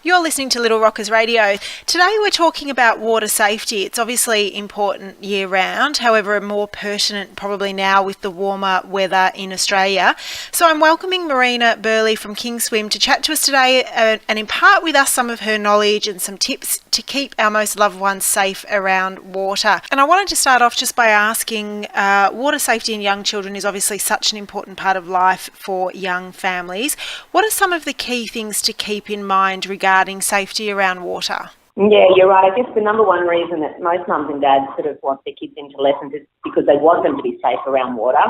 You're listening to Little Rockers Radio. Today we're talking about water safety. It's obviously important year round, however more pertinent probably now with the warmer weather in Australia. So I'm welcoming Marina Burley from Kingswim to chat to us today and impart with us some of her knowledge and some tips to keep our most loved ones safe around water. And I wanted to start off just by asking, water safety in young children is obviously such an important part of life for young families. What are some of the key things to keep in mind regarding safety around water? Yeah, you're right. I guess the number one reason that most mums and dads sort of want their kids into lessons is because they want them to be safe around water.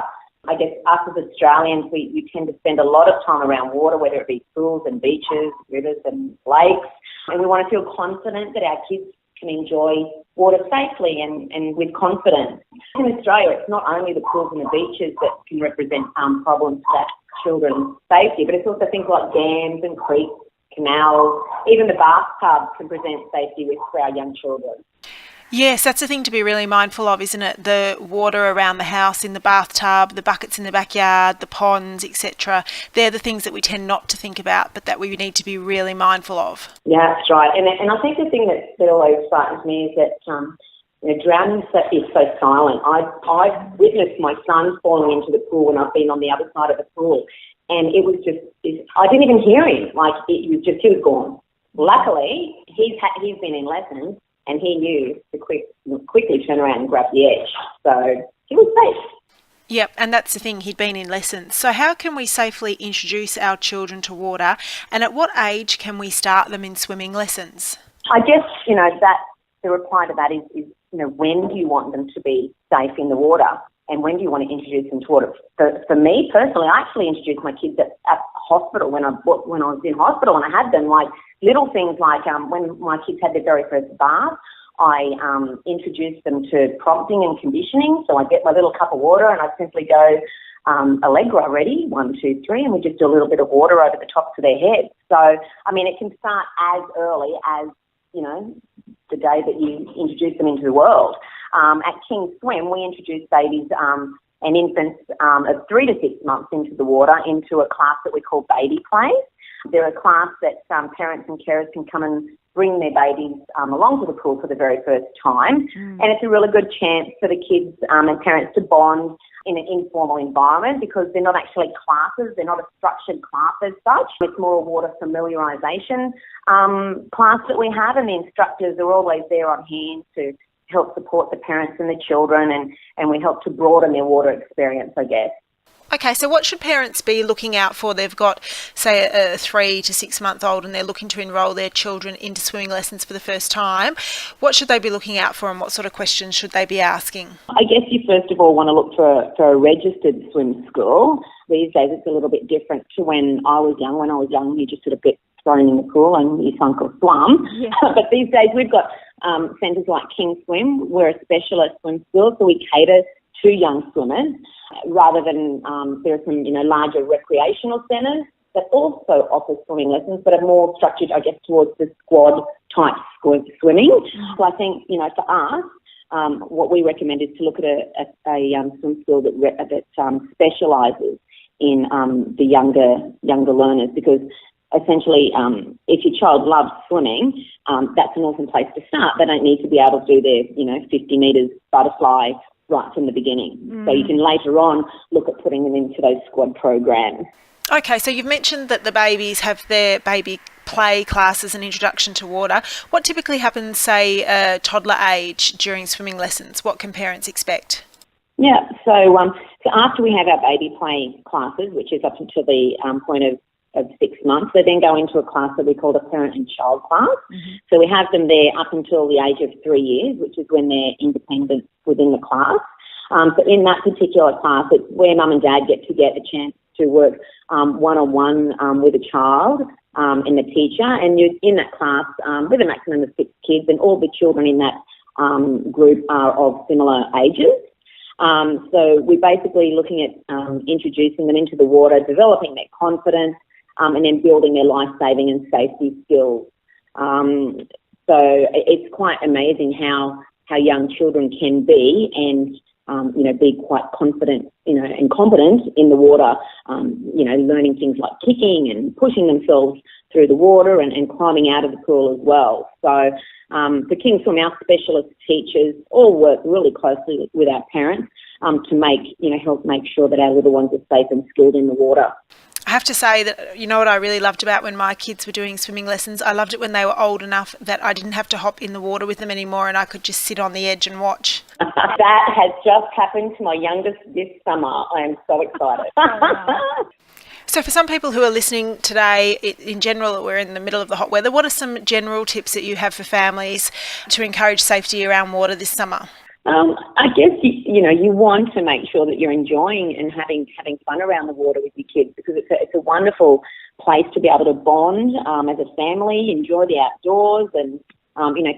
I guess us as Australians, we tend to spend a lot of time around water, whether it be pools and beaches, rivers and lakes, and we want to feel confident that our kids can enjoy water safely and with confidence. In Australia, it's not only the pools and the beaches that can represent problems for children's safety, but it's also things like dams and creeks, canals, even the bathtub can present safety risks for our young children. Yes, that's the thing to be really mindful of, isn't it? The water around the house, in the bathtub, the buckets in the backyard, the ponds, etc. They're the things that we tend not to think about, but that we need to be really mindful of. Yeah, that's right. And I think the thing that always frightens me is that drowning is so silent. I've witnessed my son falling into the pool when I've been on the other side of the pool, and it was just, I didn't even hear him. He was gone. Luckily, he's been in lessons, and he knew to quickly turn around and grab the edge. So he was safe. Yep, and that's the thing, he'd been in lessons. So how can we safely introduce our children to water, and at what age can we start them in swimming lessons? I guess, that the reply to that is when do you want them to be safe in the water, and when do you want to introduce them to water? For me personally, I actually introduced my kids at hospital when I was in hospital, and I had them little things like when my kids had their very first bath, I introduced them to prompting and conditioning. So I get my little cup of water and I simply go, Allegra, ready? 1, 2, 3, and we just do a little bit of water over the tops of their heads. So, it can start as early as, the day that you introduce them into the world. At Kingswim, we introduce babies and infants of 3 to 6 months into the water into a class that we call baby play. They're a class that parents and carers can come and bring their babies along to the pool for the very first time. And it's a really good chance for the kids and parents to bond in an informal environment because they're not actually classes, they're not a structured class as such. It's more a water familiarisation class that we have, and the instructors are always there on hand to help support the parents and the children, and we help to broaden their water experience, I guess. Okay, so what should parents be looking out for? They've got, say, a 3 to 6 month old and they're looking to enrol their children into swimming lessons for the first time. What should they be looking out for, and what sort of questions should they be asking? I guess you first of all want to look for a registered swim school. These days it's a little bit different to when I was young. When I was young, you just sort of get thrown in the pool and you sunk or swum. Yeah. But these days we've got centres like Kingswim. We're a specialist swim school, so we cater to young swimmers, rather than there are some larger recreational centres that also offer swimming lessons but are more structured, I guess, towards the squad type swimming. So I think for us, what we recommend is to look at a swim school that specialises in the younger learners, because essentially if your child loves swimming, that's an awesome place to start. They don't need to be able to do their 50 metres butterfly right from the beginning. So you can later on look at putting them into those squad programs. Okay, so you've mentioned that the babies have their baby play classes and introduction to water. What typically happens, say, toddler age during swimming lessons? What can parents expect? Yeah, so after we have our baby play classes, which is up until the point of 6 months, they then go into a class that we call the parent and child class. So we have them there up until the age of 3 years, which is when they're independent within the class. So in that particular class, it's where mum and dad get a chance to work one-on-one with a child and the teacher, and you're in that class with a maximum of 6 kids, and all the children in that group are of similar ages. So we're basically looking at introducing them into the water, developing their confidence, and then building their life-saving and safety skills. So it's quite amazing how young children can be and, be quite confident, and competent in the water, learning things like kicking and pushing themselves through the water and climbing out of the pool as well. So the Kingswim, our specialist teachers all work really closely with our parents to help make sure that our little ones are safe and skilled in the water. I have to say that, you know what I really loved about when my kids were doing swimming lessons? I loved it when they were old enough that I didn't have to hop in the water with them anymore and I could just sit on the edge and watch. That has just happened to my youngest this summer. I am so excited. So for some people who are listening today, in general, we're in the middle of the hot weather. What are some general tips that you have for families to encourage safety around water this summer? I guess, you want to make sure that you're enjoying and having fun around the water with your kids, because it's a wonderful place to be able to bond as a family, enjoy the outdoors and,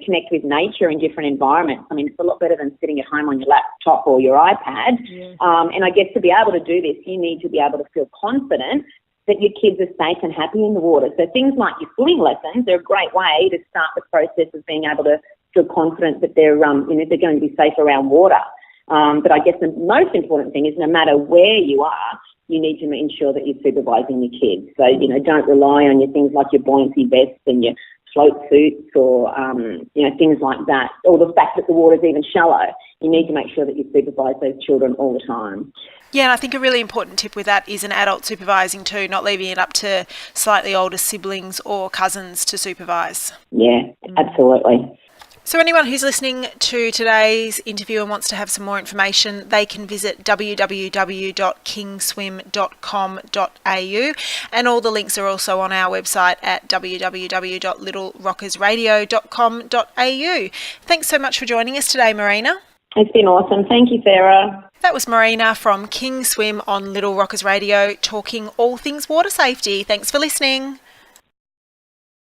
connect with nature in different environments. I mean, it's a lot better than sitting at home on your laptop or your iPad. Yeah. And I guess to be able to do this, you need to be able to feel confident that your kids are safe and happy in the water. So things like your swimming lessons are a great way to start the process of being able to feel confident that they're going to be safe around water. But I guess the most important thing is no matter where you are, you need to ensure that you're supervising your kids. So, don't rely on your things like your buoyancy vests and your float suits or, things like that, or the fact that the water's even shallow. You need to make sure that you supervise those children all the time. Yeah, and I think a really important tip with that is an adult supervising too, not leaving it up to slightly older siblings or cousins to supervise. Yeah, absolutely. So anyone who's listening to today's interview and wants to have some more information, they can visit www.kingswim.com.au, and all the links are also on our website at www.littlerockersradio.com.au. Thanks so much for joining us today, Marina. It's been awesome. Thank you, Sarah. That was Marina from Kingswim on Little Rockers Radio, talking all things water safety. Thanks for listening.